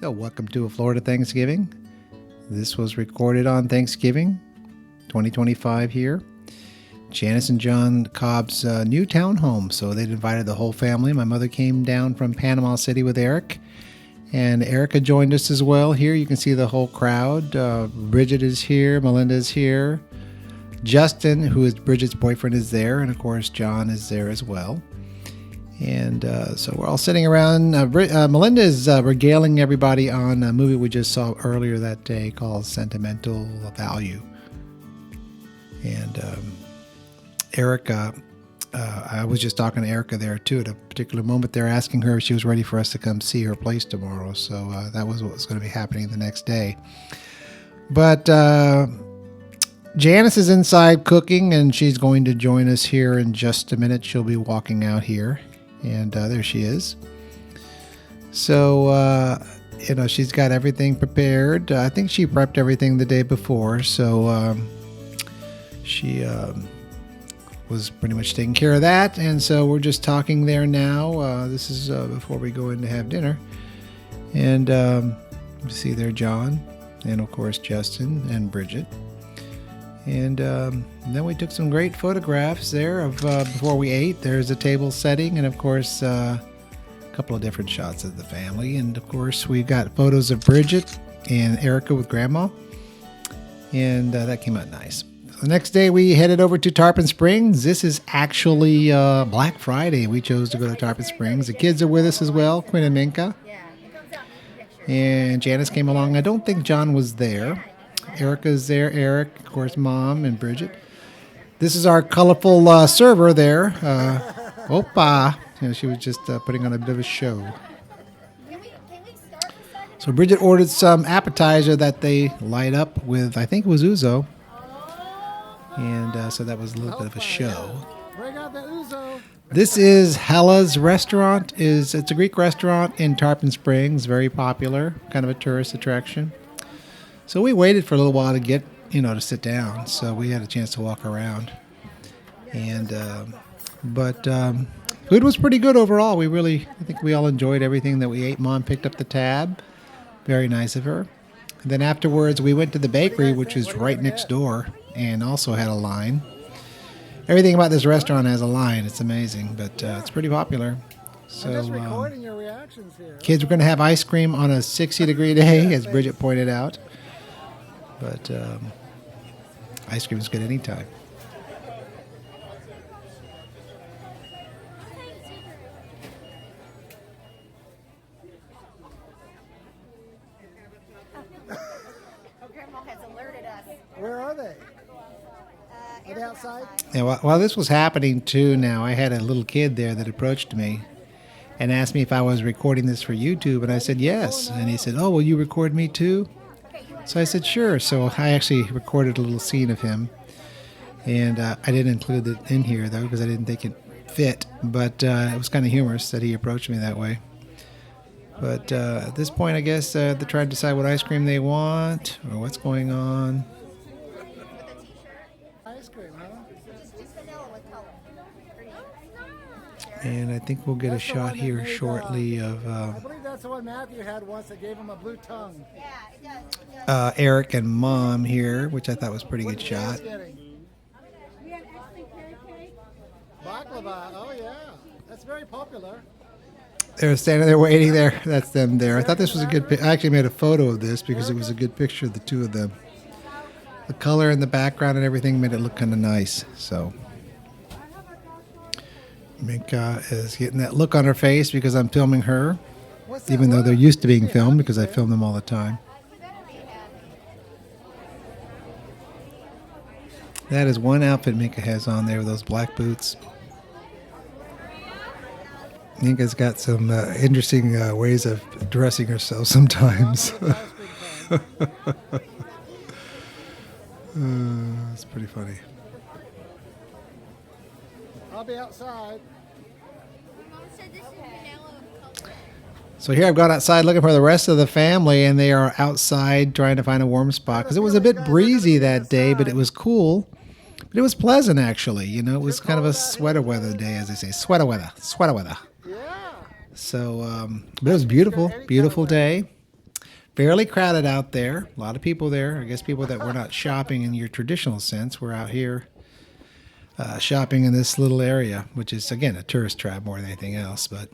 So, welcome to a Florida Thanksgiving. This was recorded on Thanksgiving 2025 here. Janice and John Cobb's new townhome. So, they'd invited the whole family. My mother came down from Panama City with Eric. And Erica joined us as well. Here you can see the whole crowd. Bridget is here. Melinda is here. Justin, who is Bridget's boyfriend, is there. And, of course, John is there as well. And so we're all sitting around. Melinda is regaling everybody on a movie we just saw earlier that day called Sentimental Value. And Erica, I was just talking to Erica there too at a particular moment. They're asking her if she was ready for us to come see her place tomorrow. So that was what was going to be happening the next day. But Janice is inside cooking, and she's going to join us here in just a minute. She'll be walking out here. And there she is. So, she's got everything prepared. I think she prepped everything the day before. So she was pretty much taking care of that. And so we're just talking there now. This is before we go in to have dinner. And you see there John and, of course, Justin and Bridget. And then we took some great photographs there of before we ate. There's a table setting and, of course, a couple of different shots of the family. And, of course, we've got photos of Bridget and Erica with Grandma. And that came out nice. The next day, we headed over to Tarpon Springs. This is actually Black Friday. We chose to go to Tarpon Springs. The kids are with us as well, Quinn and Minka. And Janice came along. I don't think John was there. Erica's there, Eric, of course, Mom, and Bridget. This is our colorful server there. Opa. She was just putting on a bit of a show. So Bridget ordered some appetizer that they light up with, I think it was ouzo. And so that was a little bit of a show. This is Hella's restaurant. It's a Greek restaurant in Tarpon Springs, very popular, kind of a tourist attraction. So we waited for a little while to get, to sit down. So we had a chance to walk around. And, but food was pretty good overall. I think we all enjoyed everything that we ate. Mom picked up the tab. Very nice of her. And then afterwards, we went to the bakery, which is right next door, and also had a line. Everything about this restaurant has a line. It's amazing, but it's pretty popular. So, I'm just recording your reactions here. Kids were going to have ice cream on a 60-degree day, as Bridget pointed out. But ice cream is good anytime. Grandma has alerted us. Where are they? Are they outside? Yeah, while this was happening too now, I had a little kid there that approached me and asked me if I was recording this for YouTube, and I said yes. And he said, "Oh, will you record me too?" So I said, sure. So I actually recorded a little scene of him. And I didn't include it in here, though, because I didn't think it fit. But it was kind of humorous that he approached me that way. But at this point, I guess they're trying to decide what ice cream they want or what's going on. Ice cream, huh? Just vanilla with color. And I think we'll get a shot here shortly of I believe that's the one Matthew had once that gave him a blue tongue. Yeah, it does. Eric and Mom here, which I thought was a pretty good shot. Baklava, oh yeah. That's very popular. They're standing there waiting there. That's them there. I thought this was a good I actually made a photo of this because it was a good picture of the two of them. The color in the background and everything made it look kind of nice. So Minka is getting that look on her face because I'm filming her, even though they're used to being filmed because I film them all the time. That is one outfit Minka has on there with those black boots. Minka's got some interesting ways of dressing herself sometimes. It's pretty funny. I'll be outside. So here I've gone outside looking for the rest of the family, and they are outside trying to find a warm spot because it was a bit breezy that day, but it was cool. But it was pleasant, actually. It was kind of a sweater weather day, as they say. Sweater weather. Yeah. So, but it was beautiful, beautiful day. Fairly crowded out there. A lot of people there. I guess people that were not shopping in your traditional sense were out here shopping in this little area, which is, again, a tourist trap more than anything else. But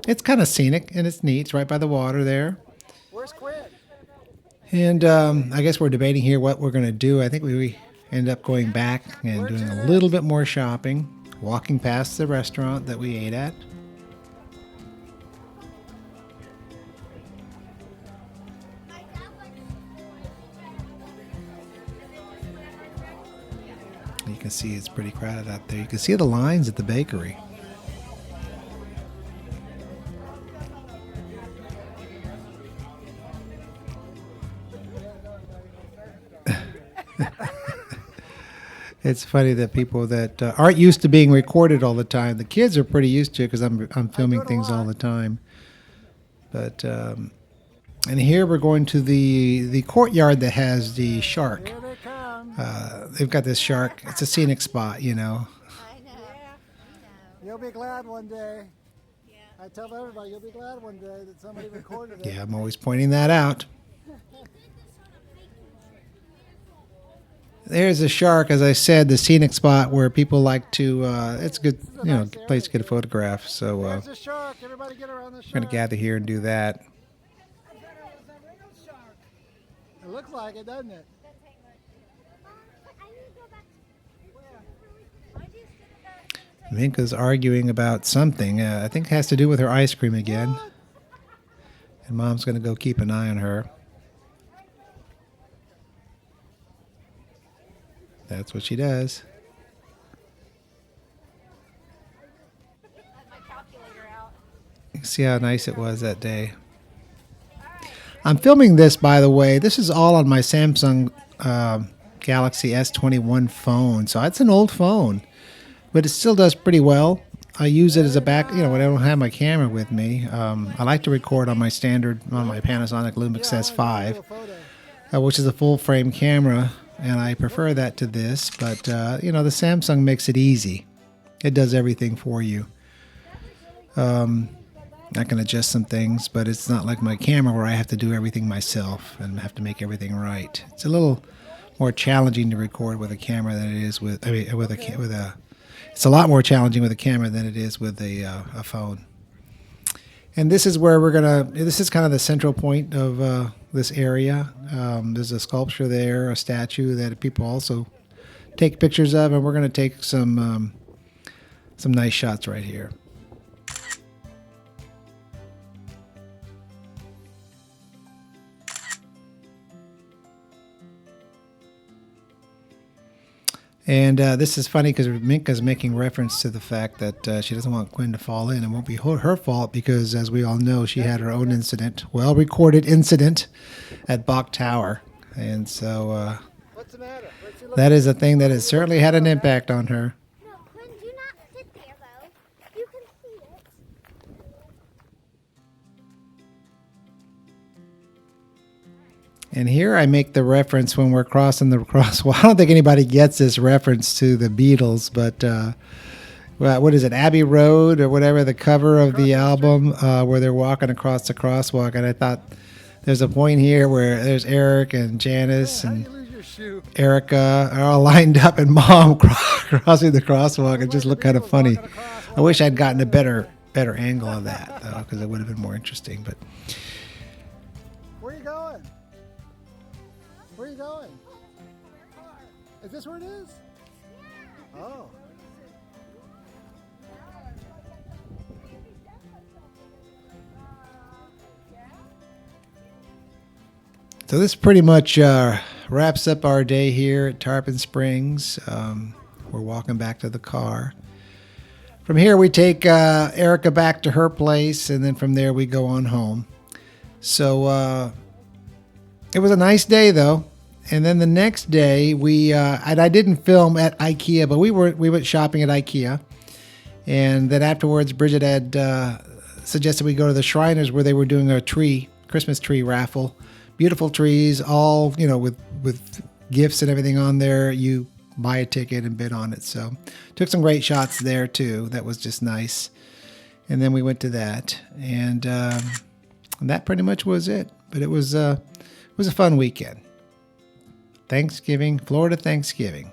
it's kind of scenic and it's neat. It's right by the water there. Where's Quinn? And I guess we're debating here what we're going to do. I think we end up going back and doing a little bit more shopping, walking past the restaurant that we ate at. You can see it's pretty crowded out there. You can see the lines at the bakery. It's funny that people that aren't used to being recorded all the time. The kids are pretty used to it because I'm filming things all the time. But and here we're going to the courtyard that has the shark. Here they come. They've got this shark. It's a scenic spot, you know. I know. You'll be glad one day. I tell everybody, you'll be glad one day that somebody recorded it. Yeah, I'm always pointing that out. There's a shark, as I said, the scenic spot where people like to. It's a good, place to get a photograph. So There's a shark. Everybody get around the we're shark. going to gather here and do that. It looks like it, doesn't it? Minka's arguing about something. I think it has to do with her ice cream again. And Mom's going to go keep an eye on her. That's what she does. You can see how nice it was that day. I'm filming this, by the way. This is all on my Samsung Galaxy S21 phone. So it's an old phone, but it still does pretty well. I use it as a back, when I don't have my camera with me. I like to record on my Panasonic Lumix S5, which is a full frame camera. And I prefer that to this, but the Samsung makes it easy. It does everything for you. I can adjust some things, but it's not like my camera where I have to do everything myself and have to make everything right. It's a little more challenging to record with a camera than it is with a. It's a lot more challenging with a camera than it is with a phone. And this is where this is kind of the central point of this area. There's a sculpture there, a statue that people also take pictures of, and we're going to take some nice shots right here. And this is funny because Minka's making reference to the fact that she doesn't want Quinn to fall in. It won't be her fault because, as we all know, she had her own incident, well-recorded incident at Bach Tower. And so What's the matter? that is a thing that has certainly had an impact on her. No, Quinn, do not sit there, though. You can see it. And here I make the reference when we're crossing the crosswalk. I don't think anybody gets this reference to the Beatles, but what is it, Abbey Road or whatever, the cover of the album where they're walking across the crosswalk. And I thought there's a point here where there's Eric and Janice and Erica are all lined up and Mom crossing the crosswalk. It just looked kind of funny. I wish I'd gotten a better angle of that, though, because it would have been more interesting. But Where are you going? Where are you going? Is this where it is? Oh. so this pretty much wraps up our day here at Tarpon Springs. We're walking back to the car. From here, we take Erica back to her place, and then from there, we go on home. So it was a nice day, though. And then the next day, and I didn't film at IKEA, but we went shopping at IKEA. And then afterwards, Bridget had suggested we go to the Shriners where they were doing a Christmas tree raffle. Beautiful trees, all, with gifts and everything on there. You buy a ticket and bid on it. So took some great shots there, too. That was just nice. And then we went to that. And that pretty much was it. But it was was a fun weekend. Thanksgiving, Florida Thanksgiving.